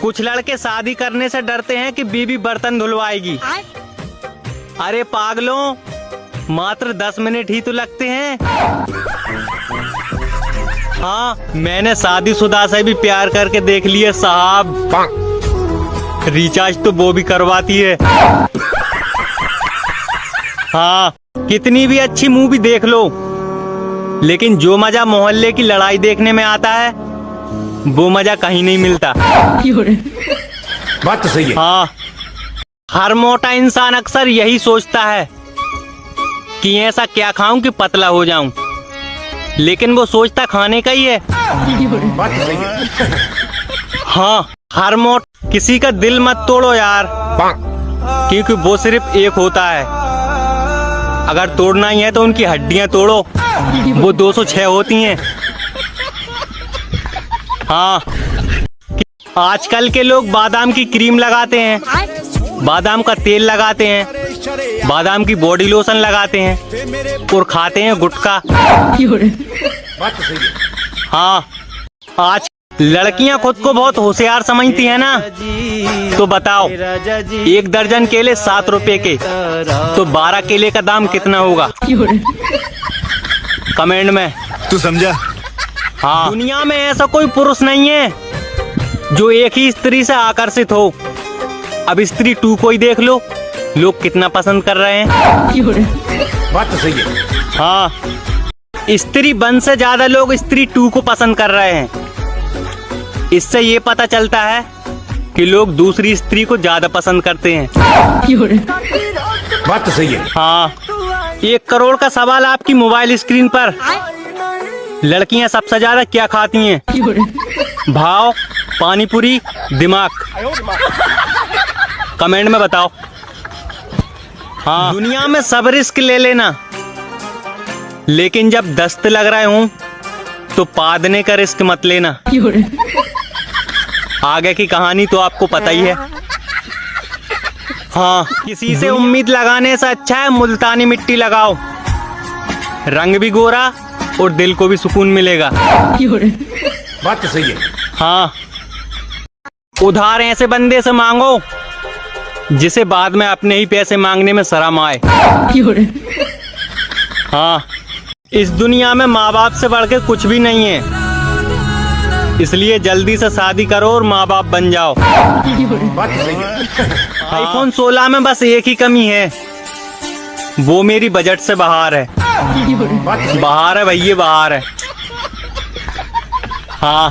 कुछ लड़के शादी करने से डरते हैं कि बीवी बर्तन धुलवाएगी। अरे पागलों, मात्र 10 मिनट ही तो लगते हैं। हाँ, मैंने शादीशुदा से भी प्यार करके देख लिया साहब। रिचार्ज तो वो भी करवाती है। हाँ, कितनी भी अच्छी मूवी देख लो, लेकिन जो मजा मोहल्ले की लड़ाई देखने में आता है वो मजा कहीं नहीं मिलता। बात तो सही है। हाँ, हर मोटा इंसान अक्सर यही सोचता है कि ऐसा क्या खाऊं कि पतला हो जाऊं, लेकिन वो सोचता खाने का ही है। बात तो सही है। हाँ, हर मोट किसी का दिल मत तोड़ो यार, क्योंकि वो सिर्फ एक होता है। अगर तोड़ना ही है तो उनकी हड्डियां तोड़ो, वो 206 होती हैं। हाँ, आजकल के लोग बादाम की क्रीम लगाते हैं, बादाम का तेल लगाते हैं, बादाम की बॉडी लोशन लगाते हैं और खाते हैं गुटखा। बात तो सही है। हाँ, आज लड़कियां खुद को बहुत होशियार समझती है ना, तो बताओ, 1 दर्जन केले 7 रुपए के, तो 12 केले का दाम कितना होगा? कमेंट में तू समझा? हाँ, दुनिया में ऐसा कोई पुरुष नहीं है जो एक ही स्त्री से आकर्षित हो। अब स्त्री 2 को ही देख लो, लोग कितना पसंद कर रहे हैं। बात तो सही है। हाँ, स्त्री 1 से ज्यादा लोग स्त्री 2 को पसंद कर रहे हैं। इससे ये पता चलता है कि लोग दूसरी स्त्री को ज्यादा पसंद करते हैं। बात तो सही है। हाँ, 1 करोड़ का सवाल आपकी मोबाइल स्क्रीन पर। लड़कियां सबसे ज्यादा क्या खाती हैं? भाव, पानी पूरी, दिमाग। कमेंट में बताओ। हाँ, दुनिया में सब रिस्क ले लेना, लेकिन जब दस्त लग रहे हूं तो पादने का रिस्क मत लेना। आगे की कहानी तो आपको पता ही है। हाँ, किसी से उम्मीद लगाने से अच्छा है मुल्तानी मिट्टी लगाओ, रंग भी गोरा और दिल को भी सुकून मिलेगा। बात तो सही है। हाँ, उधार ऐसे बंदे से मांगो जिसे बाद में अपने ही पैसे मांगने में शर्म आए। हाँ, इस दुनिया में माँ बाप से बढ़ के कुछ भी नहीं है, इसलिए जल्दी से शादी करो और माँ बाप बन जाओ। बात तो सही है। आईफोन 16 में बस एक ही कमी है, वो मेरी बजट से बाहर है। बाहर है भैया, बाहर है। हाँ,